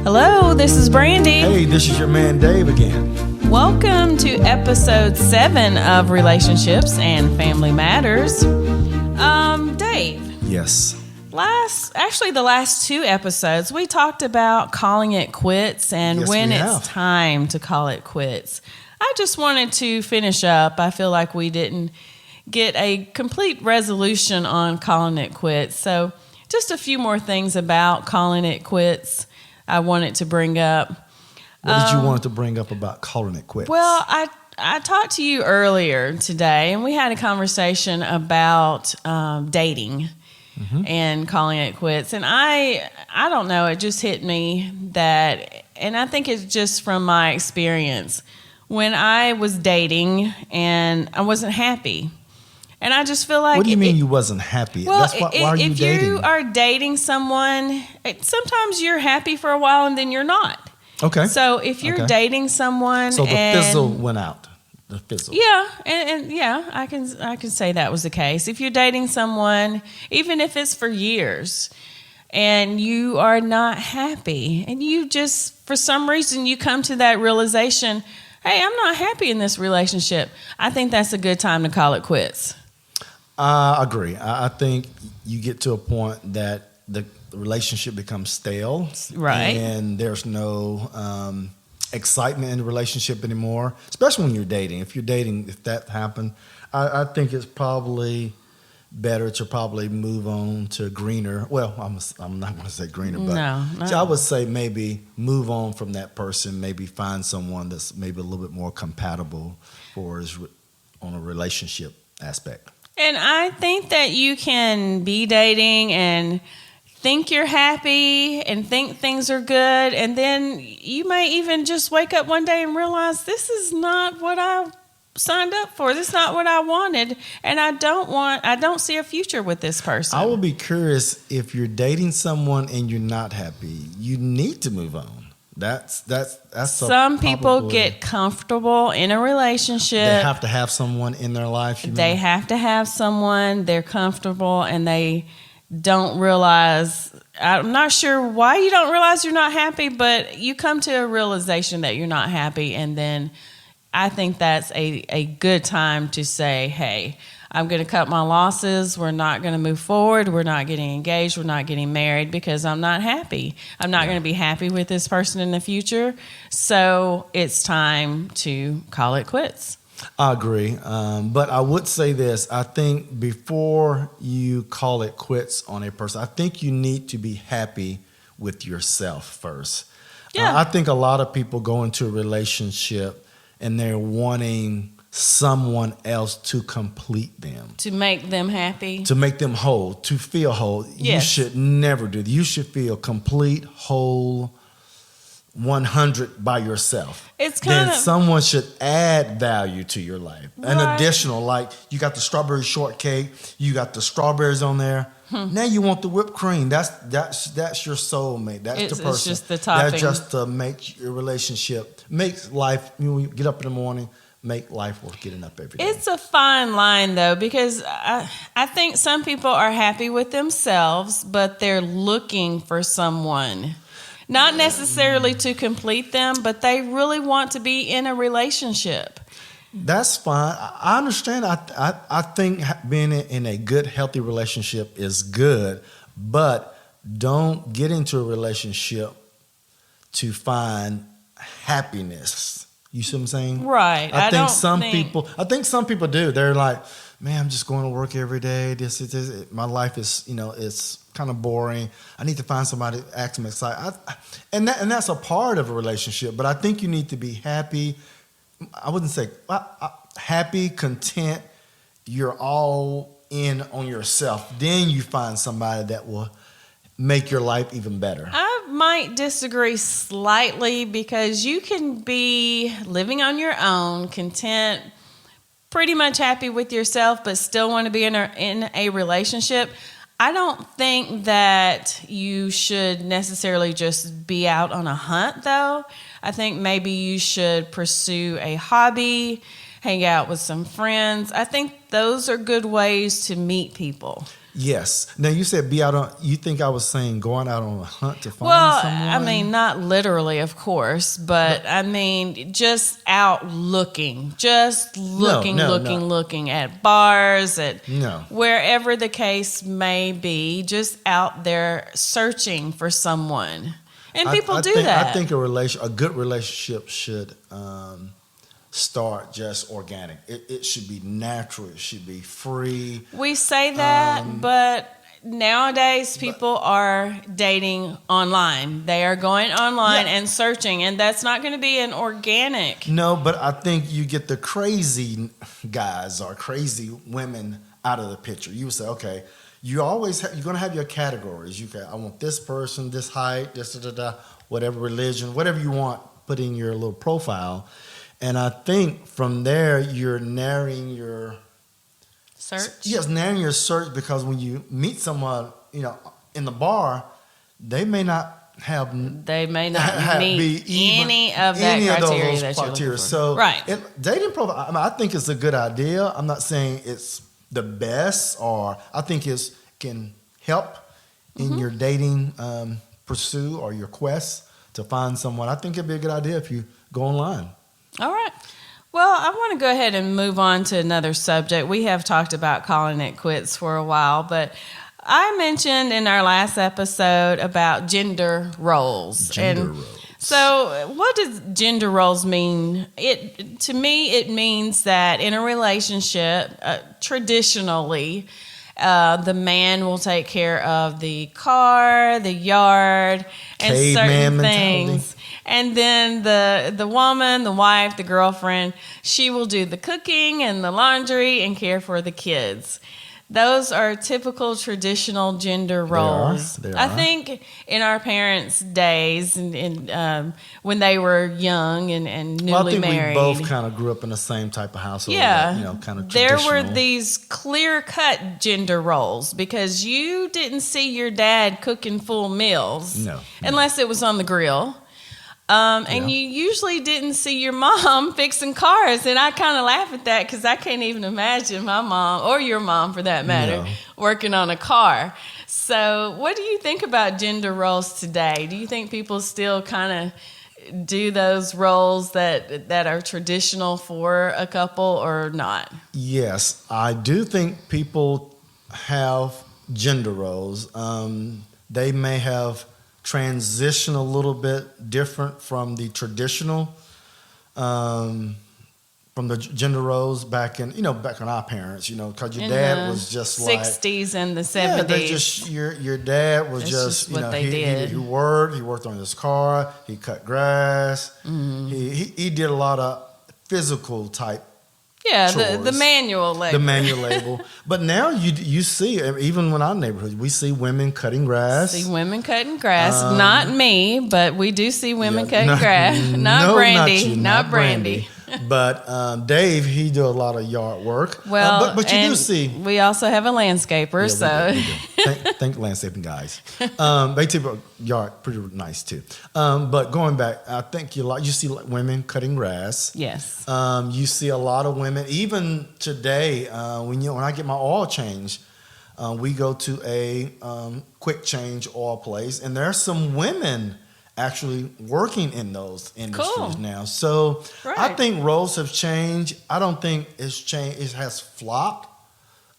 Hello, this is Brandy. Hey, this is your man Dave again. Welcome to episode 7 of Relationships and Family Matters. Dave. Yes. The last 2 episodes, we talked about calling it quits and Yes, when we it's have. time to call it quits. I just wanted to finish up. I feel like we didn't get a complete resolution on calling it quits. So just a few more things about calling it quits I wanted to bring up. What did you want to bring up about calling it quits? Well, I talked to you earlier today, and we had a conversation about dating and calling it quits. And I don't know, it just hit me that, and I think it's just from my experience, when I was dating and I wasn't happy. And I just feel like... What do you mean you wasn't happy? Well, Why are you dating? If you are dating someone, sometimes you're happy for a while and then you're not. Okay. So if you're dating someone, so the fizzle went out. The fizzle. Yeah, and yeah, I can say that was the case. If you're dating someone, even if it's for years, and you are not happy, and you just for some reason you come to that realization, hey, I'm not happy in this relationship. I think that's a good time to call it quits. I agree. I think you get to a point that the relationship becomes stale, right? And there's no excitement in the relationship anymore, especially when you're dating. If that happened, I think it's probably better to probably move on to greener. Well, I'm not going to say greener, but no. I would say maybe move on from that person. Maybe find someone that's maybe a little bit more compatible on a relationship aspect. And I think that you can be dating and think you're happy and think things are good, and then you may even just wake up one day and realize this is not what I signed up for. This is not what I wanted, and I don't see a future with this person. I would be curious if you're dating someone and you're not happy. You need to move on. That's some people get comfortable in a relationship. They have to have someone in their life. They have to have someone. They're comfortable, and they don't realize. I'm not sure why you don't realize you're not happy, but you come to a realization that you're not happy, and then I think that's a good time to say, hey, I'm going to cut my losses. We're not going to move forward. We're not getting engaged. We're not getting married because I'm not happy. I'm not going to be happy with this person in the future. So it's time to call it quits. I agree. But I would say this. I think before you call it quits on a person, I think you need to be happy with yourself first. Yeah. I think a lot of people go into a relationship and they're wanting someone else to complete them. To make them happy. To make them whole, to feel whole. Yes. You should never do that. You should feel complete, whole, 100 by yourself. It's kind then of... someone should add value to your life. Right. An additional, like you got the strawberry shortcake, you got the strawberries on there. Now you want the whipped cream. That's your soulmate. That's the person. It's just the topping. That's just to make your relationship, make life, when you get up in the morning, make life worth getting up every day. It's a fine line, though, because I think some people are happy with themselves, but they're looking for someone. Not necessarily to complete them, but they really want to be in a relationship. That's fine. I understand. I think being in a good, healthy relationship is good, but don't get into a relationship to find happiness. You see what I'm saying? Right. I think some people do. They're like, man, I'm just going to work every day. This. My life is, it's kind of boring. I need to find somebody to act me excited. And that's a part of a relationship. But I think you need to be happy. I wouldn't say happy, content. You're all in on yourself. Then you find somebody that will make your life even better. I might disagree slightly because you can be living on your own, content, pretty much happy with yourself, but still want to be in a relationship. I don't think that you should necessarily just be out on a hunt, though. I think maybe you should pursue a hobby, hang out with some friends. I think those are good ways to meet people. Yes. Now you said be out on. You think I was saying going out on a hunt to find Well, someone? I mean, not literally, of course, but I mean, just out looking, looking at bars, at wherever the case may be, just out there searching for someone. And people do that. I think a good relationship should start just organic. It should be natural. It should be free. We say that, but nowadays people are dating online. They are going online and searching, and that's not going to be an organic. No, but I think you get the crazy guys or crazy women out of the picture. You would say, okay, you're going to have your categories. I want this person, this height, this whatever religion, whatever you want, put in your little profile. And I think from there, you're narrowing your search. Yes, narrowing your search, because when you meet someone, in the bar, they may not meet any of those criteria. So, dating profile, I think it's a good idea. I'm not saying it's the best, or I think it can help in your dating pursuit or your quest to find someone. I think it'd be a good idea if you go online. All right. Well, I want to go ahead and move on to another subject. We have talked about calling it quits for a while, but I mentioned in our last episode about gender roles. So what does gender roles mean? To me, it means that in a relationship, traditionally, the man will take care of the car, the yard, and certain things. And then the woman, the wife, the girlfriend, she will do the cooking and the laundry and care for the kids. Those are typical traditional gender roles. They are. I think in our parents' days, and when they were young and newly married, we both kind of grew up in the same type of household. Yeah, kind of there traditional. were these clear-cut gender roles because you didn't see your dad cooking full meals, unless it was on the grill. And you usually didn't see your mom fixing cars. And I kind of laugh at that because I can't even imagine my mom, or your mom for that matter, working on a car. So what do you think about gender roles today? Do you think people still kind of do those roles that are traditional for a couple or not? Yes, I do think people have gender roles. They may have transition a little bit different from the traditional, from the gender roles back in our parents, because your dad was just 60s and the 70s. Your dad was just what they did. He worked on his car, he cut grass, he did a lot of physical type. Yeah, the manual labor. The manual labor. But now you see, even in our neighborhood, we see women cutting grass. Not me, but we do see women cutting grass. Not Brandy. Not Brandy. But Dave, he do a lot of yard work. Well, but you do see. We also have a landscaper, we do. Thank landscaping guys. They keep a yard pretty nice too. But going back, I think you see women cutting grass. Yes. You see a lot of women, even today. When I get my oil change, we go to a quick change oil place, and there are some women actually working in those industries now. So I think roles have changed. I don't think it's changed. It has flopped.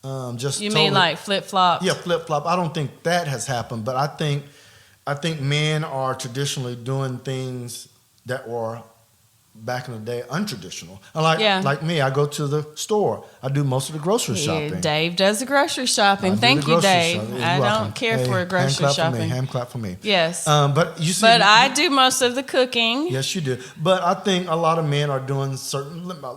You mean like flip-flop? Yeah, flip-flop. I don't think that has happened, but I think men are traditionally doing things that were back in the day untraditional. Like me, I go to the store. I do most of the grocery shopping. Dave does the grocery shopping. Thank you, Dave. I don't care for grocery shopping. Hand clap for me. Yes. But you see, but I do most of the cooking. Yes, you do. But I think a lot of men are doing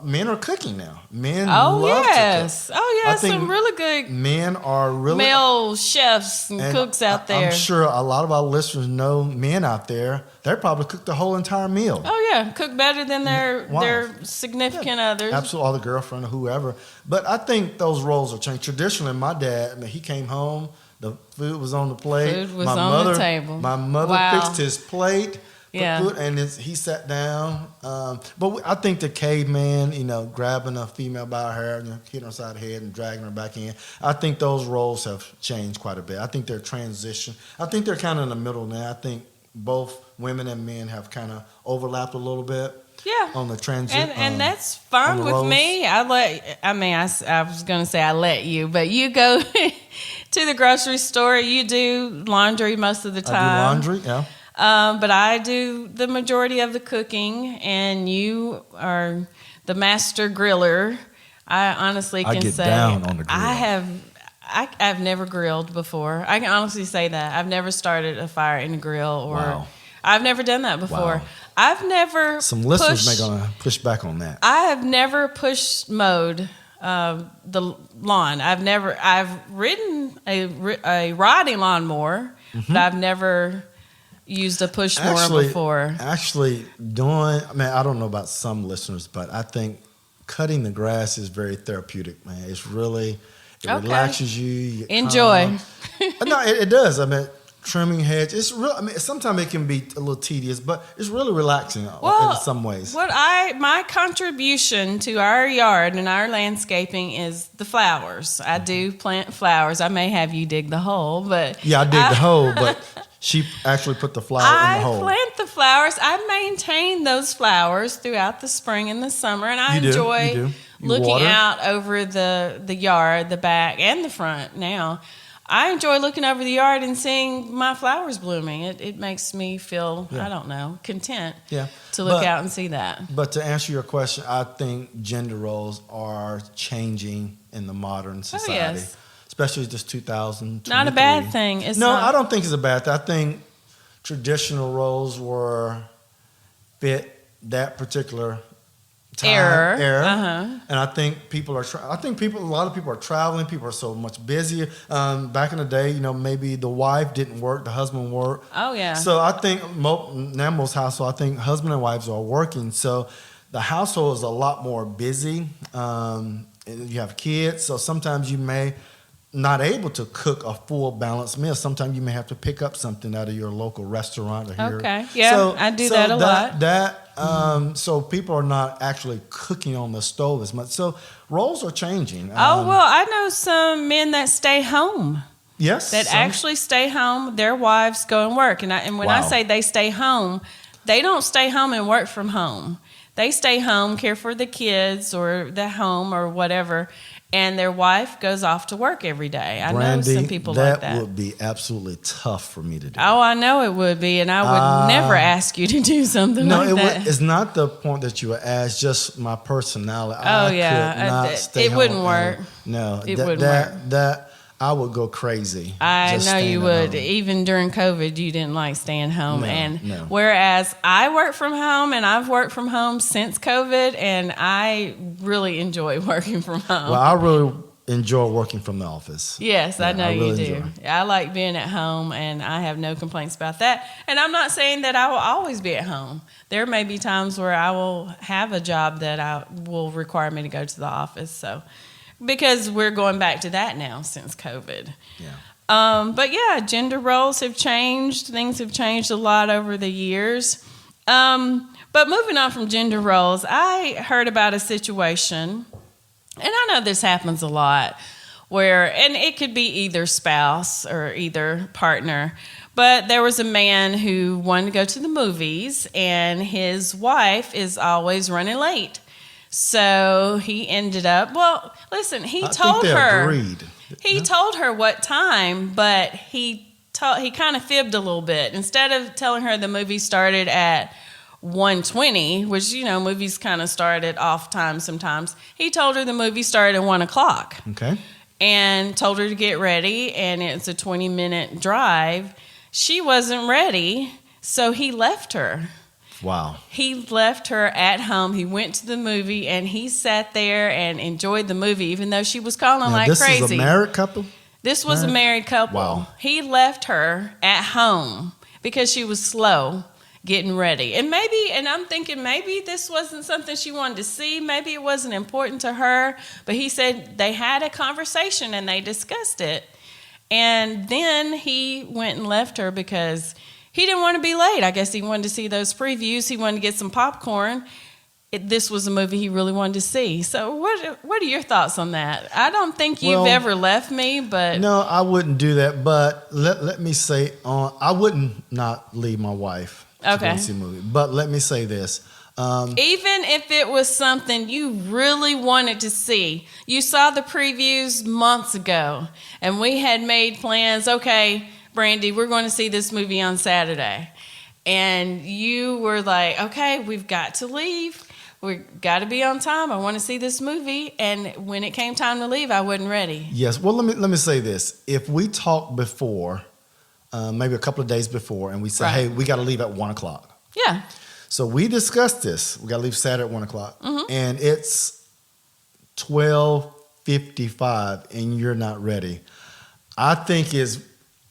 men are cooking now. Men love to cook. Oh yes, some really good men are really male chefs and cooks out there. I'm sure a lot of our listeners know men out there. They probably cook the whole entire meal. Oh yeah, cook better than their significant others. Absolutely, or the girlfriend or whoever. But I think those roles have changed. Traditionally, my dad, he came home, the food was on the plate. Food was on the table. My mother fixed his plate. Yeah. Food, and he sat down. I think the caveman, grabbing a female by her hair and hitting her side of the head and dragging her back in. I think those roles have changed quite a bit. I think they're transition. I think they're kind of in the middle now. I think both women and men have kind of overlapped a little bit. Yeah. On the transition. And that's fine with me. I was going to say I let you, but you go to the grocery store. You do laundry most of the time. I do laundry, yeah. But I do the majority of the cooking, and you are the master griller. I honestly can say I get down on the grill. I've never grilled before. I can honestly say that. I've never started a fire in a grill, or wow. I've never done that before. Wow. I've never Some listeners may gonna push back on that. I have never mowed the lawn. I've ridden a riding lawnmower, but I've never used a push mower before. Actually, I don't know about some listeners, but I think cutting the grass is very therapeutic, man. It's really, relaxes you. Enjoy. No, it does. I mean, trimming hedge. It's real. I mean, sometimes it can be a little tedious, but it's really relaxing in some ways. My contribution to our yard and our landscaping is the flowers. I do plant flowers. I may have you dig the hole, but yeah, I dig the hole, but she actually put the flower in the hole. I plant the flowers. I maintain those flowers throughout the spring and the summer, and I enjoy looking out over the yard, the back and the front now. I enjoy looking over the yard and seeing my flowers blooming. It makes me feel, content to look out and see that. But to answer your question, I think gender roles are changing in the modern society. Oh, yes. Especially this 2023. Not a bad thing. I don't think it's a bad thing. I think traditional roles fit that particular era. And I think a lot of people are traveling. People are so much busier. Back in the day, maybe the wife didn't work, the husband worked. Oh yeah. So I think most households, I think husband and wives are working. So the household is a lot more busy. You have kids, so sometimes you may not able to cook a full balanced meal. Sometimes you may have to pick up something out of your local restaurant or here. Okay, yeah, so, I do that a lot. So people are not actually cooking on the stove as much. So roles are changing. I know some men that stay home. Yes. That actually stay home. Their wives go and work. And when I say they stay home, they don't stay home and work from home. They stay home, care for the kids or the home or whatever, and their wife goes off to work every day. I know some people like that. That would be absolutely tough for me to do. Oh, I know it would be, and I would never ask you to do something like that. No, it's not the point that you would ask, just my personality. It wouldn't work. No, it wouldn't work. I would go crazy. I know you would. Even during COVID, you didn't like staying home. Whereas I work from home, and I've worked from home since COVID, and I really enjoy working from home. Well, I really enjoy working from the office. Yes, I know you do. I like being at home, and I have no complaints about that. And I'm not saying that I will always be at home. There may be times where I will have a job that will require me to go to the office. So. Because we're going back to that now since COVID. Yeah. But yeah, gender roles have changed. Things have changed a lot over the years. But moving on from gender roles, I heard about a situation, and I know this happens a lot, and it could be either spouse or either partner, but there was a man who wanted to go to the movies, and his wife is always running late. So he ended up, he told her. Agreed. He told her what time, but he kind of fibbed a little bit. Instead of telling her the movie started at 1:20, which, movies kind of start at off time sometimes, he told her the movie started at 1 o'clock. Okay. And told her to get ready, and it's a 20-minute drive. She wasn't ready, so he left her. Wow. He left her at home. He went to the movie, and he sat there and enjoyed the movie, even though she was calling like crazy. This was a married couple? This was a married couple. Wow. He left her at home because she was slow getting ready. And I'm thinking maybe this wasn't something she wanted to see. Maybe it wasn't important to her. But he said they had a conversation, and they discussed it. And then he went and left her because he didn't want to be late. I guess he wanted to see those previews. He wanted to get some popcorn. This was a movie he really wanted to see. So what are your thoughts on that? I don't think you've ever left me, but... No, I wouldn't do that. But let me say, I wouldn't not leave my wife to go see a movie. But let me say this. Even if it was something you really wanted to see, you saw the previews months ago, and we had made plans, okay, Brandy, we're going to see this movie on Saturday. And you were like, okay, we've got to leave. We've got to be on time. I want to see this movie. And when it came time to leave, I wasn't ready. Yes. Well, let me say this. If we talked before, maybe a couple of days before, and we said, hey, we got to leave at 1 o'clock. Yeah. So we discussed this. We got to leave Saturday at 1 o'clock. Mm-hmm. And it's 12:55 and you're not ready. I think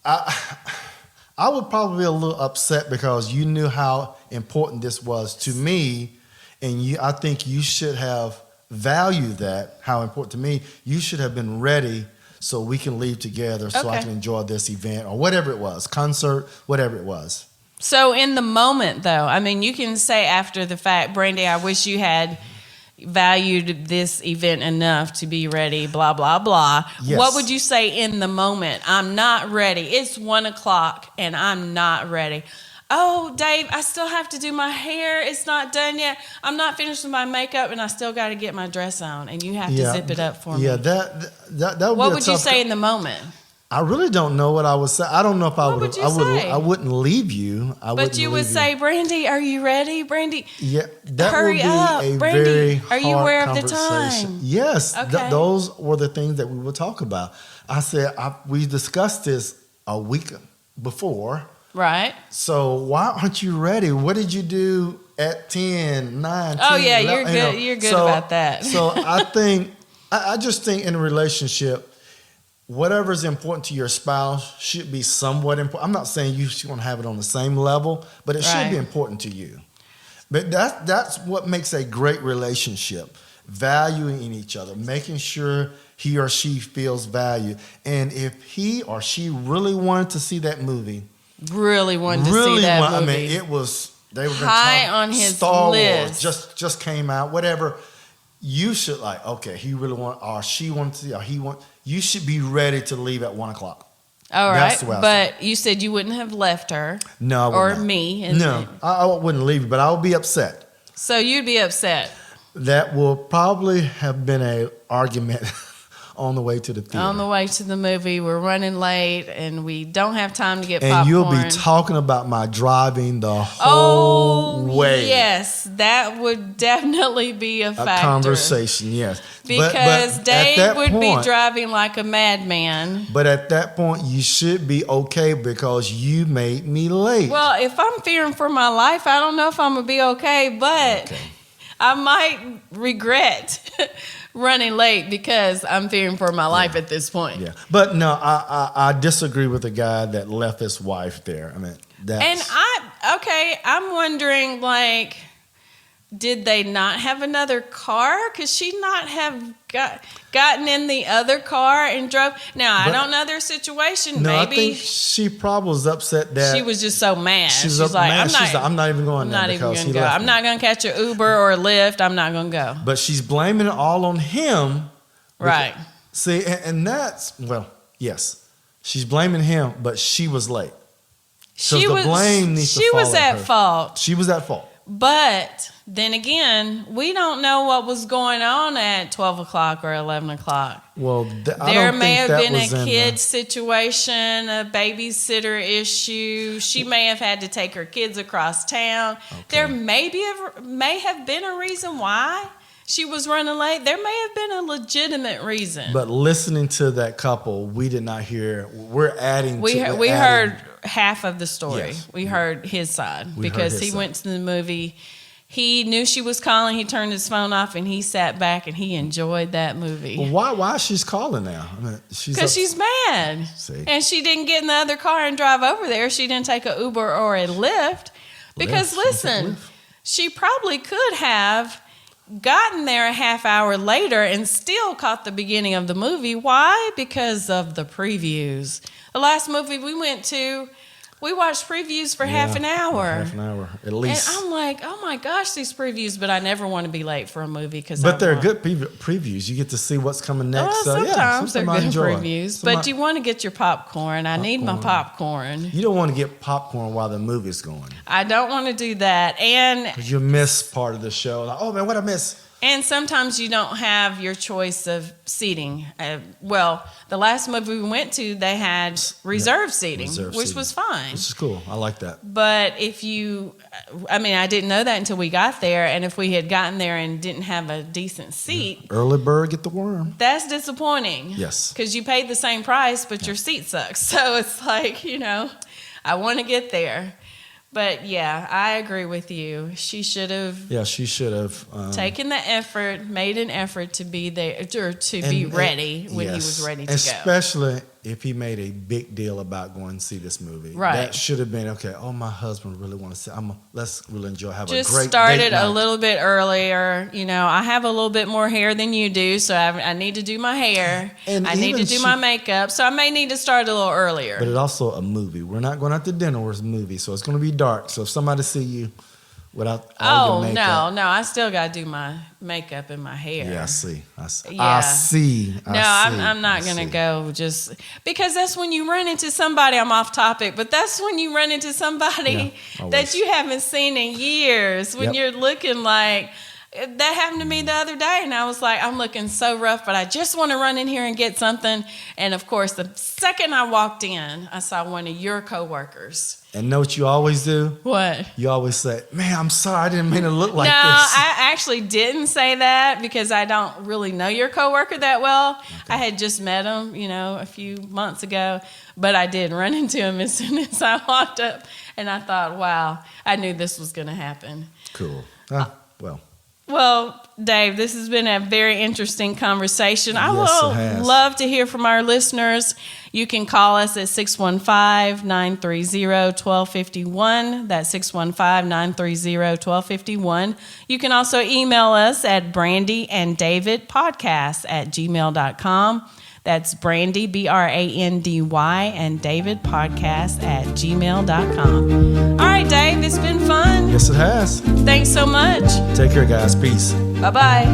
I would probably be a little upset because you knew how important this was to me. And I think you should have valued that, how important to me. You should have been ready so we can leave together so I can enjoy this event or whatever it was, concert, whatever it was. So in the moment, though, I mean, you can say after the fact, Brandy, I wish you had valued this event enough to be ready, blah, blah, blah. Yes. What would you say in the moment? I'm not ready. It's 1 o'clock and I'm not ready. Oh, Dave, I still have to do my hair. It's not done yet. I'm not finished with my makeup, and I still got to get my dress on, and you have to zip it up for me. Yeah, that would what be would you say in the moment? I really don't know what I would say. I don't know if I What would. would you say? I wouldn't leave you. But you would say, Brandy, are you ready? Brandy, yeah, that hurry would be up. a Brandy, very are you hard aware of the conversation. time? Yes, Okay. those were the things that we would talk about. I said we discussed this a week before. Right. So why aren't you ready? What did you do at 10, 9, 10? Oh, yeah, 11, you're good. You're good about that. So I just think in a relationship, whatever's important to your spouse should be somewhat important. I'm not saying you should want to have it on the same level, but it should be important to you. But that's what makes a great relationship, valuing each other, making sure he or she feels valued. And if he or she really wanted to see that movie, really wanted to see that movie. I mean, it was they were high on his Star list. Wars just came out. Whatever, you should like. Okay, he really want, or she wanted to see, or he want. You should be ready to leave at 1 o'clock. All right, but you said you wouldn't have left her. No, I would or not. Me. No, I wouldn't leave you, but I would be upset. So you'd be upset. That will probably have been an argument on the way to the theater. On the way to the movie, we're running late, and we don't have time to get and popcorn. you'll be talking about my driving the whole way. Yes, that would definitely be a factor. A conversation, yes. Because but Dave would point, be driving like a madman. But at that point, you should be okay because you made me late. Well, if I'm fearing for my life, I don't know if I'm going to be okay, but I might regret running late because I'm fearing for my life at this point. Yeah, but no, I disagree with the guy that left his wife there. I mean, I'm wondering, like, did they not have another car? Could she not have gotten in the other car and drove? Now, I don't know their situation. No, maybe I think she probably was upset that she was just so mad. She's like, I'm not even going there because he left me. I'm not going to catch an Uber or a Lyft. I'm not going to go. But she's blaming it all on him. Right. See, and that's, yes, she's blaming him, but she was late. She was at fault. She was at fault. But then again, we don't know what was going on at 12 o'clock or 11 o'clock. Well, there may have been a kid situation, a babysitter issue. She may have had to take her kids across town. Okay. There may have been a reason why she was running late. There may have been a legitimate reason. But listening to that couple, we did not hear. We heard half of the story. Yes. We heard his side because he went to the movie. He knew she was calling. He turned his phone off and he sat back and he enjoyed that movie. Well, why she's calling now? I mean, because she's mad. See? And she didn't get in the other car and drive over there. She didn't take an Uber or a Lyft. Because listen, she probably could have gotten there a half hour later and still caught the beginning of the movie. Why? Because of the previews. The last movie we went to, We watched previews for half an hour. Half an hour, at least. And I'm like, oh my gosh, these previews. But I never want to be late for a movie But they're good previews. You get to see what's coming next. Well, sometimes they're good enjoy. previews. But you want to get your popcorn. I need my popcorn. You don't want to get popcorn while the movie's going. I don't want to do that. And because you miss part of the show. Like, oh man, what I miss? And sometimes you don't have your choice of seating. Well, the last movie we went to, they had reserved seating, which was fine. Which is cool. I like that. But I didn't know that until we got there. And if we had gotten there and didn't have a decent seat. Early bird get the worm. That's disappointing. Yes. Because you paid the same price, but your seat sucks. So it's like, I want to get there. But yeah, I agree with you. She should have. Yeah, she should have taken the effort, made an effort to be there or to be ready when he was ready to go. Especially if he made a big deal about going to see this movie. Right. That should have been okay. Oh, my husband really wants to see. Let's really enjoy. Have just a great started date night. a little bit earlier. I have a little bit more hair than you do, so I need to do my hair. And I need to do my makeup, so I may need to start a little earlier. But it's also a movie. We're not going out to dinner. It's a movie, so it's going to be dark. So if somebody see you without all your makeup. No, I still got to do my makeup and my hair. Yeah, I see. I'm not going to go just because that's when you run into somebody. I'm off topic, but that's when you run into somebody that you haven't seen in years when you're looking like. That happened to me the other day, and I was like, I'm looking so rough, but I just want to run in here and get something. And, of course, the second I walked in, I saw one of your coworkers. And know what you always do? What? You always say, man, I'm sorry, I didn't mean to look like this. No, I actually didn't say that because I don't really know your coworker that well. Okay. I had just met him, a few months ago, but I did run into him as soon as I walked up, and I thought, wow, I knew this was going to happen. Cool. Well, Dave, this has been a very interesting conversation. I will love to hear from our listeners. You can call us at 615-930-1251. That's 615-930-1251. You can also email us at brandyanddavidpodcast@gmail.com. That's Brandy, Brandy, and David podcast @gmail.com. All right, Dave, it's been fun. Yes, it has. Thanks so much. Take care, guys. Peace. Bye-bye.